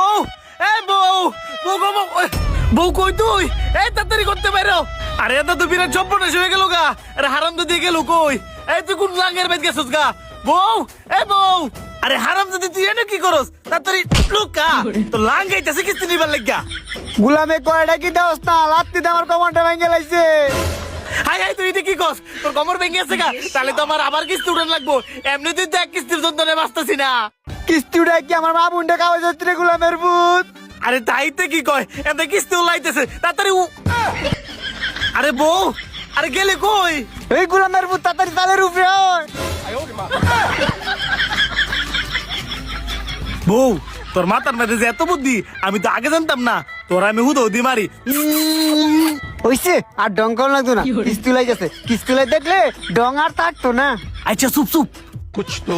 ও এ বউ বউ গো, বউ বউ কই তুই? এই তাড়াতাড়ি করতে পারো। আরে এটা তো বিরাট সর্বনাশ হয়ে গেল গা। আরে হারাম যদি গেল কই? এই তুই কোন লাঙ্গের বাইত গেছস গা? বউ এ বউ, আরে হারাম যদি তুই এনে কি করস? তাড়াতাড়ি লুকা, তো লাঙ্গাইতেছে কিস্তি নিবার লাগিয়া। গুলামে কয়টা কি দেওস না, লাত্তি দিয়ে আমার কমানটা ভেঙে লাইছে। হাই হাই, তুই এটা কি কস? তোর কমর ভেঙে গেছে গা? তাহলে তো আমার আবার কিস্তি উঠান লাগবো। এমনিতেই তো এক কিস্তির যন্ত্রণায় বাঁচতেছি না। কিস্তি উঠে কি আমার মা বোনটা খাওয়া যাচ্ছে রে গুলামের ভূত। আরে তাইতে কি কয়, এতে কিস্তি উলাইতেছে তাড়াতাড়ি আরে বউ, আরে গেলে কই? এই গুলামের ভূত তাড়াতাড়ি তালের উপরে হয়। বউ, তোর মাথার মধ্যে যে এত বুদ্ধি আমি তো আগে জানতাম না। তোর আমি হুদৌদি মারি। হইছে আর ডং কল লাগতো না, কিস্তি উলাই গেছে। কিস্তি উলাই দেখলে ডং আর থাকতো না। আচ্ছা চুপ চুপ। कुछ तो